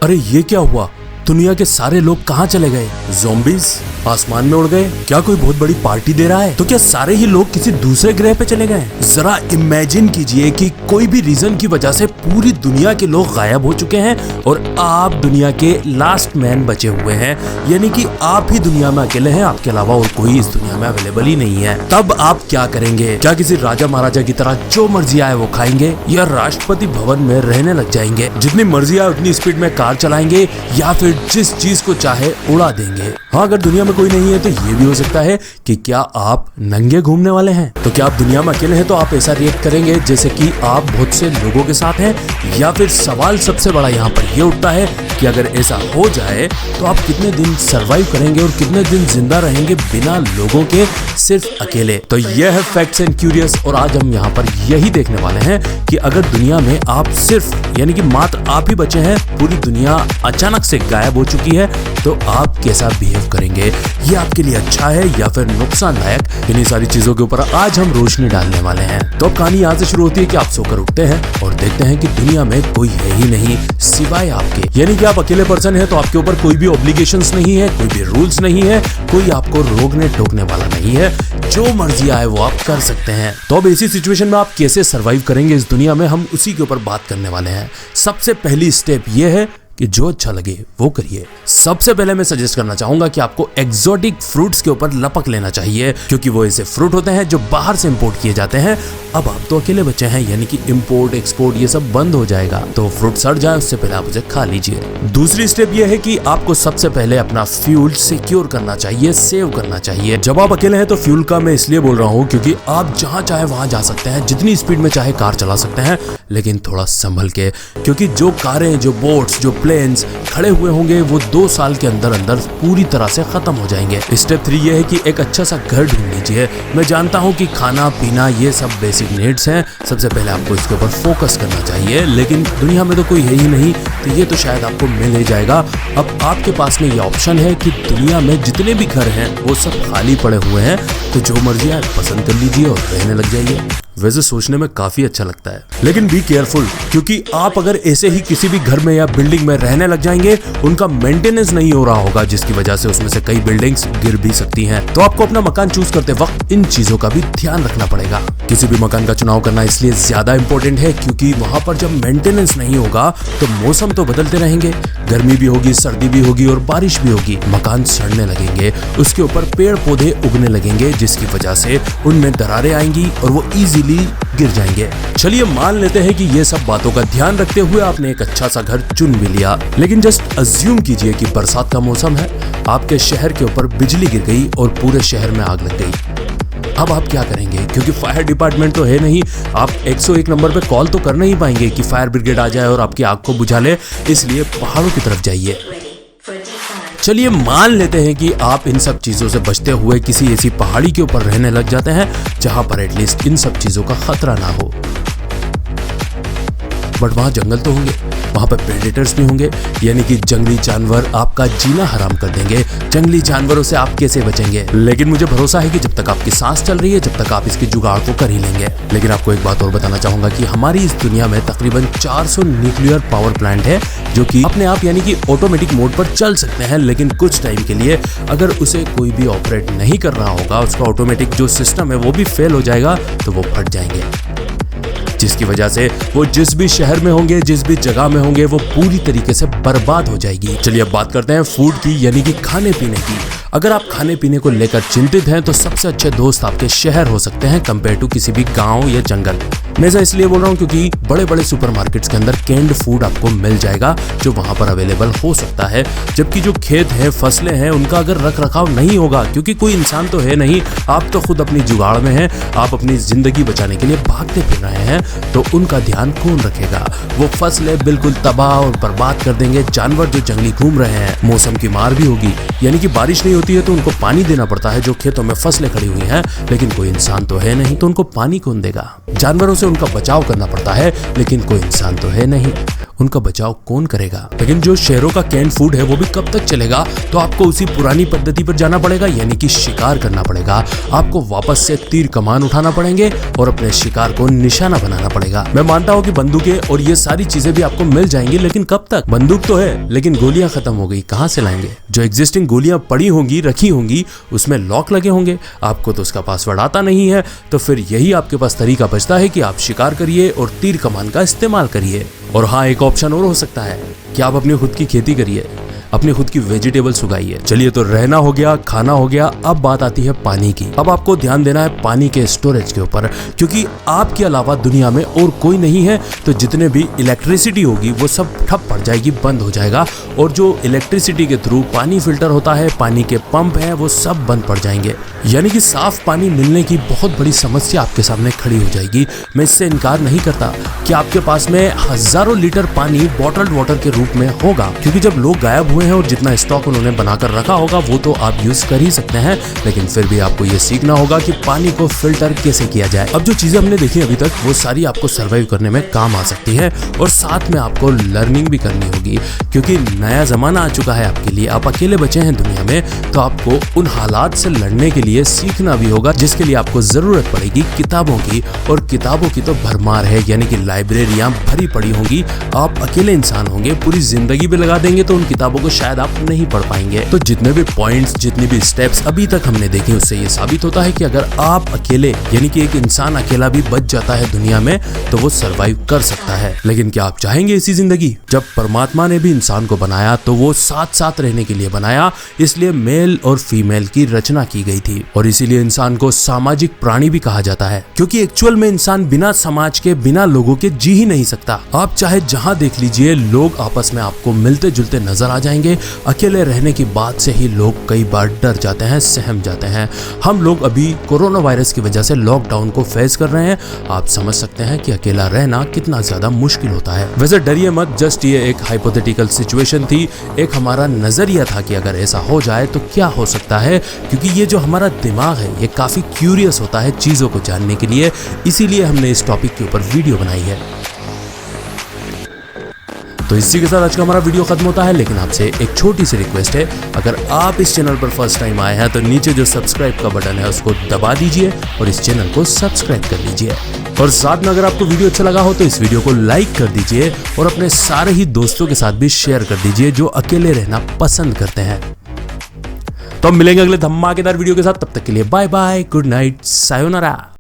अरे ये क्या हुआ? दुनिया के सारे लोग कहाँ चले गए? ज़ॉम्बीज़ आसमान में उड़ गए? क्या कोई बहुत बड़ी पार्टी दे रहा है? तो क्या सारे ही लोग किसी दूसरे ग्रह पे चले गए? जरा इमेजिन कीजिए कि कोई भी रीजन की वजह से पूरी दुनिया के लोग गायब हो चुके हैं और आप दुनिया के लास्ट मैन बचे हुए हैं, यानी कि आप ही दुनिया में अकेले हैं, आपके अलावा और कोई इस दुनिया में अवेलेबल ही नहीं है। तब आप क्या करेंगे? क्या किसी राजा महाराजा की तरह जो मर्जी आए वो खाएंगे, या राष्ट्रपति भवन में रहने लग जाएंगे, जितनी मर्जी आए उतनी स्पीड में कार चलाएंगे, या फिर जिस चीज को चाहे उड़ा देंगे? हाँ, अगर दुनिया में कोई नहीं है तो ये भी हो सकता है कि क्या आप नंगे घूमने वाले हैं? तो क्या आप दुनिया में अकेले हैं तो आप ऐसा रिएक्ट करेंगे जैसे कि आप बहुत से लोगों के साथ हैं? या फिर सवाल सबसे बड़ा यहाँ पर ये उठता है कि अगर ऐसा हो जाए तो आप कितने दिन सरवाइव करेंगे और कितने दिन जिंदा रहेंगे बिना लोगों के, सिर्फ अकेले? तो यह है फैक्ट्स एंड क्यूरियस, और आज हम यहाँ पर यही देखने वाले हैं कि अगर दुनिया में आप सिर्फ यानी कि मात्र आप ही बचे हैं, पूरी दुनिया अचानक से गायब हो चुकी है, तो आप कैसा बिहेव करेंगे? ये आपके लिए अच्छा है या फिर नुकसानदायक? इन्हीं सारी चीजों के ऊपर आज हम रोशनी डालने वाले हैं। तो कहानी यहाँ से शुरू होती है कि आप सोकर उठते हैं और देखते हैं कि दुनिया में कोई है ही नहीं सिवाय आपके, यानी कि आप अकेले पर्सन हैं, तो आपके ऊपर कोई भी ऑब्लिगेशंस नहीं है, कोई भी रूल्स नहीं है, कोई आपको रोकने टोकने वाला नहीं है, जो मर्जी आए वो आप कर सकते हैं। तो अब ऐसी सिचुएशन में आप कैसे सरवाइव करेंगे इस दुनिया में, हम उसी के ऊपर बात करने वाले हैं। सबसे पहली स्टेप ये है कि जो अच्छा लगे वो करिए। सबसे पहले मैं सजेस्ट करना चाहूंगा कि आपको एक्सोटिक फ्रूट्स के ऊपर लपक लेना चाहिए, क्योंकि वो ऐसे फ्रूट होते हैं जो बाहर से इंपोर्ट किए जाते हैं। अब आप तो अकेले बचे हैं, यानी कि इंपोर्ट एक्सपोर्ट ये सब बंद हो जाएगा, तो फ्रूट सड़ जाए उससे पहले आप उसे खा लीजिए। दूसरी स्टेप ये है कि आपको सबसे पहले अपना फ्यूल सिक्योर करना चाहिए, सेव करना चाहिए। जब आप अकेले हैं तो फ्यूल का मैं इसलिए बोल रहा हूँ क्योंकि आप जहाँ चाहे वहां जा सकते हैं, जितनी स्पीड में चाहे कार चला सकते हैं, लेकिन थोड़ा संभल के, क्योंकि जो कारें, जो बोट्स, जो प्लेन्स खड़े हुए होंगे वो 2 साल के अंदर अंदर पूरी तरह से खत्म हो जाएंगे। स्टेप 3 ये है कि एक अच्छा सा घर ढूंढ लीजिए। मैं जानता हूँ कि खाना पीना ये सब बेसिक नीड्स हैं, सबसे पहले आपको इसके ऊपर फोकस करना चाहिए, लेकिन दुनिया में तो कोई है ही नहीं, तो ये तो शायद आपको मिल ही जाएगा। अब आपके पास में ये ऑप्शन है कि दुनिया में जितने भी घर हैं वो सब खाली पड़े हुए हैं, तो जो मर्जी आप पसंद कर लीजिए और रहने लग जाइए। वैसे सोचने में काफी अच्छा लगता है, लेकिन बी केयरफुल, क्योंकि आप अगर ऐसे ही किसी भी घर में या बिल्डिंग में रहने लग जाएंगे, उनका मेंटेनेंस नहीं हो रहा होगा, जिसकी वजह से उसमें से कई बिल्डिंग्स गिर भी सकती हैं। तो आपको अपना मकान चूज करते वक्त इन चीजों का भी ध्यान रखना पड़ेगा। किसी भी मकान का चुनाव करना इसलिए ज्यादा इंपॉर्टेंट है क्योंकि वहां पर जब मेंटेनेंस नहीं होगा तो मौसम तो बदलते रहेंगे, गर्मी भी होगी, सर्दी भी होगी और बारिश भी होगी, मकान सड़ने लगेंगे, उसके ऊपर पेड़ पौधे उगने लगेंगे, जिसकी वजह से उनमें दरारें आएंगी और वो इजीली गिर जाएंगे। चलिए मान लेते हैं कि ये सब बातों का ध्यान रखते हुए आपने एक अच्छा सा घर चुन भी लिया, लेकिन जस्ट अज्यूम कीजिए कि बरसात का मौसम है, आपके शहर के ऊपर बिजली गिर गई और पूरे शहर में आग लग गई। अब आप क्या करेंगे? क्योंकि फायर डिपार्टमेंट तो है नहीं, आप 101 नंबर पे कॉल तो कर नहीं पाएंगे कि फायर ब्रिगेड आ जाए और आपकी आग को बुझा ले, इसलिए पहाड़ों की तरफ जाइए। चलिए मान लेते हैं कि आप इन सब चीजों से बचते हुए किसी ऐसी पहाड़ी के ऊपर रहने लग जाते हैं जहां पर एटलीस्ट इन सब चीजों का खतरा ना हो। बट वहां जंगल तो होंगे, वहां पर प्रेडेटर्स भी होंगे, यानी कि जंगली जानवर आपका जीना हराम कर देंगे। जंगली जानवरों से आप कैसे बचेंगे? लेकिन मुझे भरोसा है कि जब तक आपकी सांस चल रही है, जब तक आप इसकी जुगाड़ को कर ही लेंगे। लेकिन आपको एक बात और बताना चाहूंगा कि हमारी इस दुनिया में तकरीबन 400 न्यूक्लियर पावर प्लांट है जो कि अपने आप यानी कि ऑटोमेटिक मोड पर चल सकते हैं, लेकिन कुछ टाइम के लिए अगर उसे कोई भी ऑपरेट नहीं कर रहा होगा, उसका ऑटोमेटिक जो सिस्टम है वो भी फेल हो जाएगा, तो वो फट जाएंगे, जिसकी वजह से वो जिस भी शहर में होंगे, जिस भी जगह में होंगे, वो पूरी तरीके से बर्बाद हो जाएगी। चलिए अब बात करते हैं फूड की, यानी कि खाने पीने की। अगर आप खाने पीने को लेकर चिंतित हैं तो सबसे अच्छे दोस्त आपके शहर हो सकते हैं कंपेयर टू किसी भी गांव या जंगल। मैं ऐसा इसलिए बोल रहा हूँ क्योंकि बड़े बड़े सुपरमार्केट्स के अंदर कैंड फूड आपको मिल जाएगा जो वहां पर अवेलेबल हो सकता है, जबकि जो खेत हैं, फसलें हैं, उनका अगर रख रखाव नहीं होगा, क्योंकि कोई इंसान तो है नहीं, आप तो खुद अपनी जुगाड़ में हैं, आप अपनी जिंदगी बचाने के लिए भागते फिर रहे हैं, तो उनका ध्यान कौन रखेगा? वो फसलें बिल्कुल तबाह और बर्बाद कर देंगे, जानवर जो जंगली घूम रहे हैं, मौसम की मार भी होगी, यानी कि बारिश नहीं होती है तो उनको पानी देना पड़ता है, जो खेतों में फसलें खड़ी हुई हैं, लेकिन कोई इंसान तो है नहीं, तो उनको पानी कौन देगा? जानवरों से उनका बचाव करना पड़ता है, लेकिन कोई इंसान तो है नहीं, उनका बचाव कौन करेगा? लेकिन जो शहरों का कैंड फूड है वो भी कब तक चलेगा? तो आपको उसी पुरानी पद्धति पर जाना पड़ेगा, यानी कि शिकार करना पड़ेगा। आपको वापस से तीर कमान उठाना पड़ेंगे और अपने शिकार को निशाना बनाना पड़ेगा। मैं मानता हूँ कि बंदूकें और ये सारी चीजें भी आपको मिल जाएंगी, लेकिन कब तक? बंदूक तो है लेकिन गोलियां खत्म हो गई, कहां से लाएंगे? जो एग्जिस्टिंग गोलियां पड़ी होंगी, रखी होंगी, उसमें लॉक लगे होंगे, आपको तो उसका पासवर्ड आता नहीं है। तो फिर यही आपके पास तरीका बचता है कि आप शिकार करिए और तीर कमान का इस्तेमाल करिए। और हाँ, एक ऑप्शन और हो सकता है कि आप अपनी खुद की खेती करिए, अपनी खुद की वेजिटेबल्स उगाइए। चलिए, तो रहना हो गया, खाना हो गया, अब बात आती है पानी की। अब आपको ध्यान देना है पानी के स्टोरेज के ऊपर, क्योंकि आपके अलावा दुनिया में और कोई नहीं है। तो जितने भी इलेक्ट्रिसिटी होगी वो सब ठप पड़ जाएगी, बंद हो जाएगा। और जो इलेक्ट्रिसिटी के थ्रू पानी फिल्टर होता है, पानी के पंप है, वो सब बंद पड़ जाएंगे। यानी कि साफ पानी मिलने की बहुत बड़ी समस्या आपके सामने खड़ी हो जाएगी। मैं इससे इनकार नहीं करता कि आपके पास में हजारों लीटर पानी बॉटल्ड वाटर के रूप में होगा, क्योंकि जब लोग गायब हुए हैं और जितना स्टॉक उन्होंने बनाकर रखा होगा वो तो आप यूज कर ही सकते हैं। लेकिन फिर भी आपको ये सीखना होगा कि पानी को फिल्टर कैसे किया जाए। अब जो चीजें हमने देखी अभी तक वो सारी आपको सर्वाइव करने में काम आ सकती है, और साथ में आपको लर्निंग भी करनी होगी, क्योंकि नया जमाना आ चुका है आपके लिए। आप अकेले बचे हैं दुनिया में, तो आपको उन हालात से लड़ने के लिए सीखना भी होगा, जिसके लिए आपको जरूरत पड़ेगी किताबों की। और किताबों की तो भरमार है, यानी कि लाइब्रेरियां भरी पड़ी होंगी। आप अकेले इंसान होंगे, पूरी जिंदगी भी लगा देंगे तो उन किताबों को शायद आप नहीं पढ़ पाएंगे। तो जितने भी पॉइंट्स, जितनी भी स्टेप्स अभी तक हमने देखे, उससे ये साबित होता है कि अगर आप अकेले, यानी कि एक इंसान अकेला भी बच जाता है दुनिया में, तो वो सरवाइव कर सकता है। लेकिन क्या आप चाहेंगे ऐसी जिंदगी? जब परमात्मा ने भी इंसान को बनाया तो वो साथ साथ रहने के लिए बनाया, इसलिए मेल और फीमेल की रचना की गई थी। और इसीलिए इंसान को सामाजिक प्राणी भी कहा जाता है, क्योंकि एक्चुअल में इंसान बिना समाज के, बिना लोगों के जी ही नहीं सकता। आप चाहे जहां देख लीजिए, लोग आपस में आपको मिलते जुलते नजर आ जाएंगे। अकेले रहने की बात से ही लोग कई बार डर जाते हैं, सहम जाते हैं। हम लोग अभी कोरोना वायरस की वजह से लॉकडाउन को फेस कर रहे हैं। आप समझ सकते हैं कि अकेला रहना कितना ज्यादा मुश्किल होता है। वैसे डरिए मत, जस्ट ये एक हाइपोथेटिकल सिचुएशन थी, एक हमारा नजरिया था कि अगर ऐसा हो जाए तो क्या हो सकता है। क्योंकि ये जो हमारा दिमाग है ये काफी क्यूरियस होता है चीजों को जानने के लिए, इसीलिए हमने इस टॉपिक के ऊपर वीडियो बनाई है। तो इसी के साथ आज का हमारा वीडियो खत्म होता है, लेकिन आपसे एक छोटी सी रिक्वेस्ट है, अगर आप इस चैनल पर फर्स्ट टाइम आए हैं तो नीचे जो सब्सक्राइब का बटन है उसको दबा दीजिए और इस चैनल को सब्सक्राइब कर लीजिए। और साथ में अगर आपको वीडियो अच्छा लगा हो तो इस वीडियो को लाइक कर दीजिए और अपने सारे ही दोस्तों के साथ भी शेयर कर दीजिए जो अकेले रहना पसंद करते हैं। तो हम मिलेंगे अगले धमाकेदार वीडियो के साथ, तब तक के लिए bye bye, good night, sayonara.